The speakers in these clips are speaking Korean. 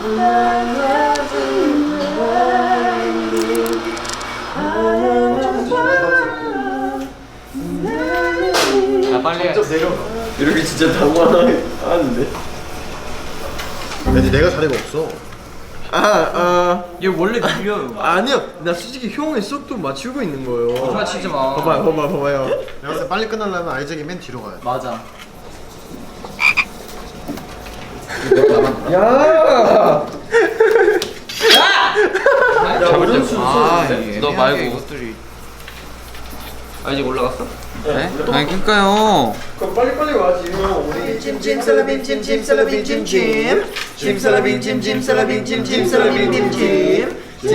야 빨리 해. 이렇게 진짜 당황하는데. 아니 내가 자리가 없어. 얘 원래 느려. 아니요, 나 솔직히 형의 속도 맞추고 있는 거예요. 거짓말 치지 마. 봐봐요. 내가 봤을 때 빨리 끝나려면 아이작이 맨 뒤로 가야 돼. 맞아. 야! 너 말고 이것들이. 아직 올라갔어? 네? 아니 그니까요. 그럼 빨리 와지. 우리 찜찜 살라빔 찜찜 살라빔 찜찜 살라빔 찜찜 살라빔 찜찜 살라빔 찜찜 살라빔 찜찜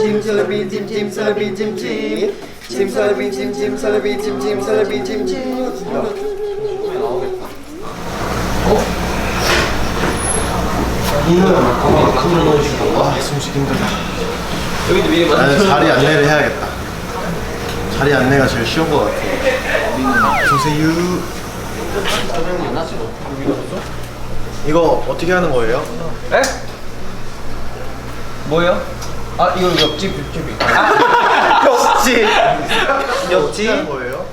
살라빔 찜찜 살라빔 찜찜 살라빔 찜찜 살라빔 찜찜 살라빔 찜찜. 숨쉬기 힘들다. 여기도 미리 나는 자리 안내를 해야겠다. 자리 안내가 제일 쉬운 것 같아. 주세요. 이거 어떻게 하는 거예요? 에? 뭐요? 아 이거 옆집. 어떻게 하는 거예요?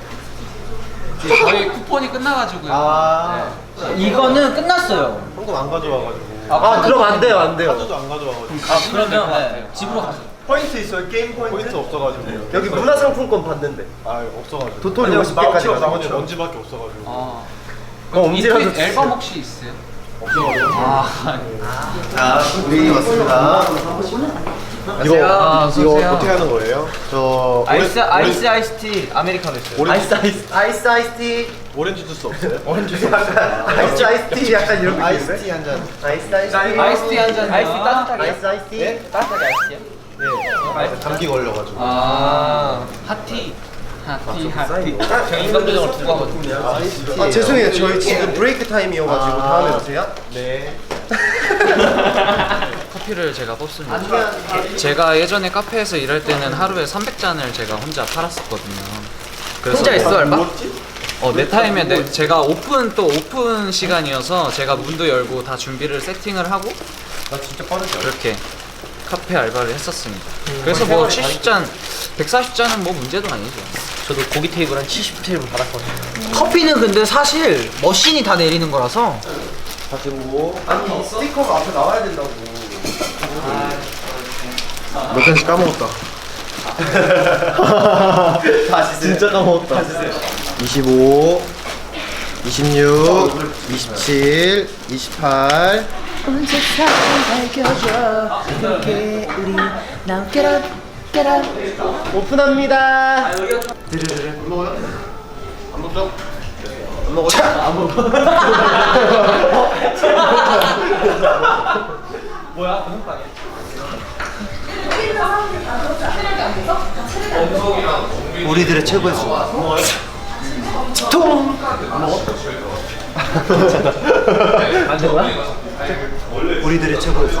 저희 쿠폰이 끝나가지고요. 이거는 끝났어요. 현금 안 가져와가지고. 그럼 안 돼요. 카드도 안 가져와가지고. 그러면 네, 집으로 가세요. 포인트 있어요. 게임 포인트. 없어가지고. 여기 문화상품권 봤는데. 없어가지고. 도토리 50개까지 나머지 먼지밖에 없어가지고. 그럼 엄지라도 앨범 혹시 있어요? 자, 우리 왔습니다. 이거 어떻게 하는 거예요? 저 아이스티 아메리카노 있어요. 아이스티. 오렌지 주스 없어요? 아이스티 약간 이런 아이스티 한 잔. 아이스티 한 잔. 아이스티 따뜻하게. 아이스티. 따뜻하게 아이스티요? 네. 감기 걸려가지고. 핫티. 저 인감도장을 두고 하거든요. 죄송해요. 저희 지금 브레이크 타임이어가지고 다음에 오세요. 네. 커피를 제가 뽑습니다. 제가 예전에 카페에서 일할 때는 하루에 300잔을 제가 혼자 팔았었거든요. 그래서 혼자 있어 알바? 내 타임에 제가 오픈 시간이어서 제가 문도 열고 다 준비를 세팅을 하고 나 진짜 빠르지. 그렇게 카페 알바를 했었습니다. 그래서 뭐 70잔, 140잔은 뭐 문제도 아니죠. 저도 고기 테이블 한 70 테이블 받았거든요. 커피는 근데 사실 머신이 다 내리는 거라서. 아니 스티커가 앞에 나와야 된다고. 몇 잔씩 까먹었다. 다시 진짜 까먹었다. 25, 26, 27, 28. 온 세상을 밝혀줘 함께 우리 Now get up, get up 오픈합니다. 우리들의 최고의 수. 통. 안 된 거야? 우리들의 최고의 수.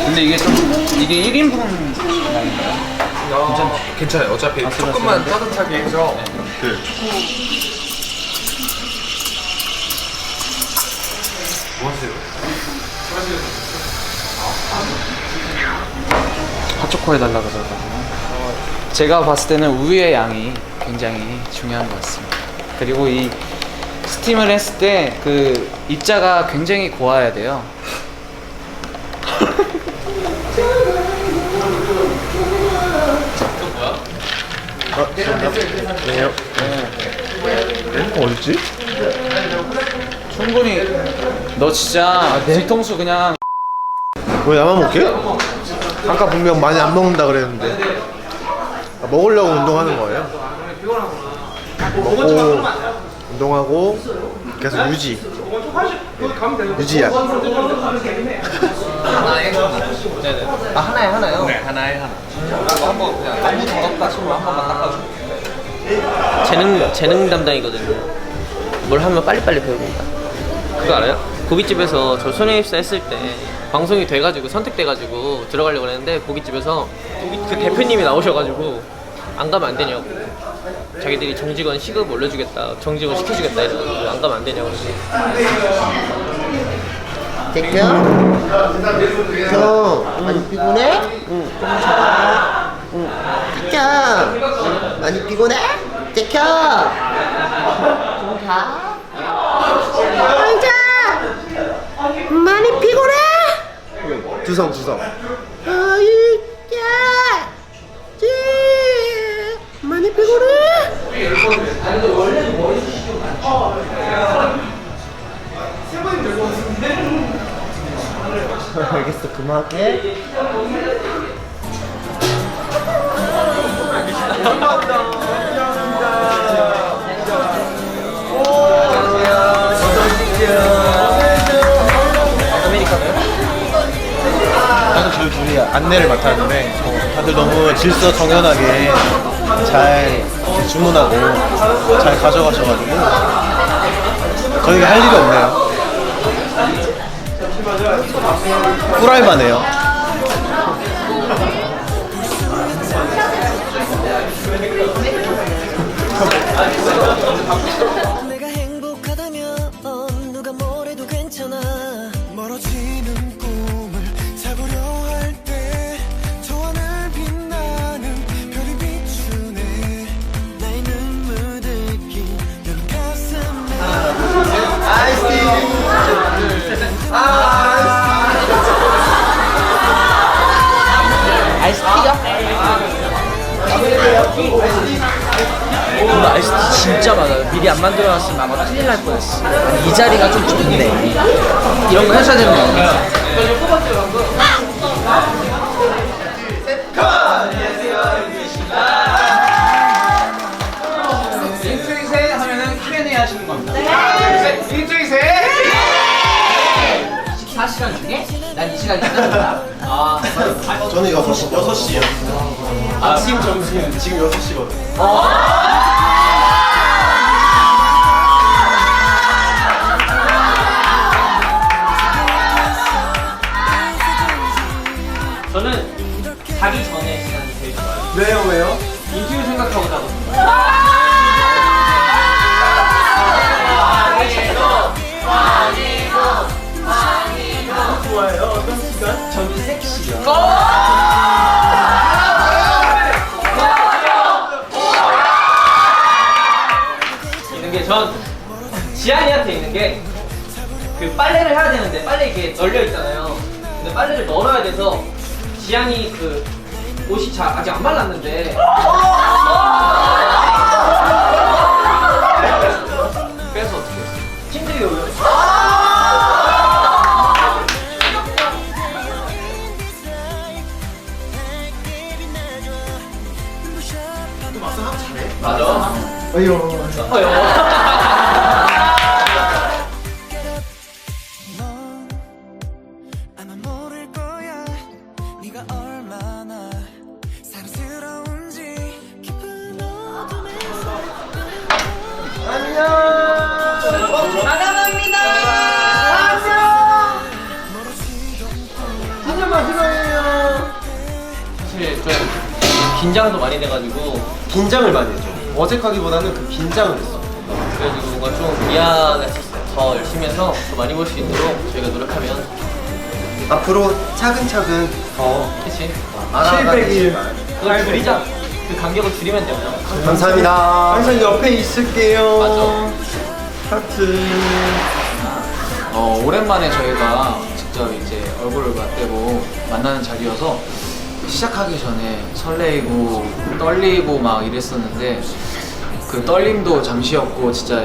근데 이게 이게 1인분 괜찮아요. 어차피 조금만 따뜻하게 해서 핫초코 해달라 그러거든요. 제가 봤을 때는 우유의 양이 굉장히 중요한 것 같습니다. 그리고 이 스팀을 했을 때 그 입자가 굉장히 고와야 돼요. 어딨지? 충분히 너 진짜 뒤통수 그냥 왜 나만 먹게? 아까 분명 많이 안 먹는다 그랬는데. 먹으려고 운동하는 거예요? 먹고 운동하고 계속 유지야. 아 하나요? 네, 하나에 하나. 한번 그냥 너무 더럽다 싶으면 한 번만 닦아줘. 재능 담당이거든요. 뭘 하면 빨리빨리 배웁니다. 그거 알아요? 고깃집에서 저 손해입사 했을 때 방송이 돼가지고 선택돼가지고 들어가려고 했는데 고깃집에서 그 대표님이 나오셔가지고 안 가면 안 되냐고, 자기들이 정직원 시급 올려주겠다, 정직원 시켜주겠다 이래가지고 안 가면 안 되냐고. 제켜? 형 많이 피곤해? 응. 좀 자봐. 응. 제켜. 많이 피곤해? 제켜. 좀 가. 앉아. 많이 피곤해? 주성. 아이, 야. 많이 피곤해? 알겠어, 그만할게. 나는 저희 둘이 안내를 맡았는데 다들 너무 질서정연하게 잘 주문하고 잘 가져가셔가지고 저희가 할 일이 없네요. 꿀알만해요. 내가 행복하다면 누가 뭐래도 괜찮아. 멀어지는 꿈을 잡으려 할 때 저 하늘 빛나는 별이 비추네. 나의 눈물들끼 넌 가슴에 오늘 아이스티 진짜 많아요. 미리 안 만들어놨으면 아마 큰일 날 뻔했어. 아니, 이 자리가 좀 좋네. 이런 거 해줘야 되는 거 아니야? 인트리세 하면은 Q&A 하시는 겁니다. 인트리세. 24시간 중에 난 이 시간이 끝난다. 저는 6시요. 아침 점심 지금 6시거든. 저는 자기 전에 시간이 제일 좋아요. 왜요? 인터뷰 생각하고 자거든요. 좋아요. 어떤 시간? 저는 섹시요. 있는 게 전 지한이한테 있는 게 그 빨래를 해야 되는데 빨래 이렇게 널려 있잖아요. 근데 빨래를 널어야 돼서 지한이 그 옷이 아직 안 말랐는데 그래서 어떻게 했어? 힘들게 올려. 맞아. 어휴. 넌 아마 모를 거야. 네가 얼마나 사랑스러운지 깊은 어둠에서 사실 좀 긴장도 많이 돼가지고 긴장을 많이 했죠. 어색하기보다는 그 긴장을 했어. 그래가지고 뭔가 좀 미안했었어요. 더 열심히 해서 더 많이 볼 수 있도록 저희가 노력하면. 앞으로 차근차근 더 그치? 700일. 그걸 줄이자. 그 간격을 줄이면 돼요. 감사합니다. 항상 옆에 있을게요. 맞아. 하트. 오랜만에 저희가 직접 이제 얼굴을 맞대고 만나는 자리여서 시작하기 전에 설레이고 떨리고 막 이랬었는데 그 떨림도 잠시였고 진짜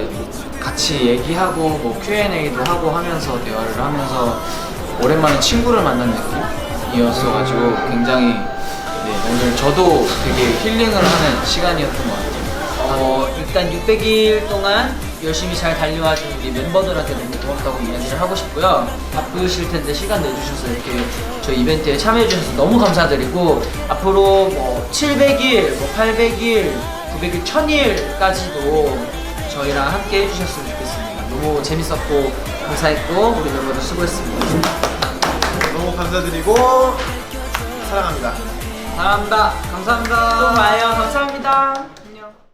같이 얘기하고 뭐 Q&A도 하고 하면서 대화를 하면서 오랜만에 친구를 만난 느낌이었어가지고 굉장히 오늘 저도 되게 힐링을 하는 시간이었던 것 같아요. 일단 600일 동안 열심히 잘 달려와준 우리 멤버들한테 너무 고맙다고 이야기를 하고 싶고요. 바쁘실 텐데 시간 내주셔서 이렇게 저희 이벤트에 참여해주셔서 너무 감사드리고 앞으로 뭐 700일, 뭐 800일, 900일, 1000일까지도 저희랑 함께 해주셨으면 좋겠습니다. 너무 재밌었고 감사했고 우리 멤버들 수고했습니다. 너무 감사드리고 사랑합니다. 사랑합니다. 감사합니다. 또 봐요. 감사합니다.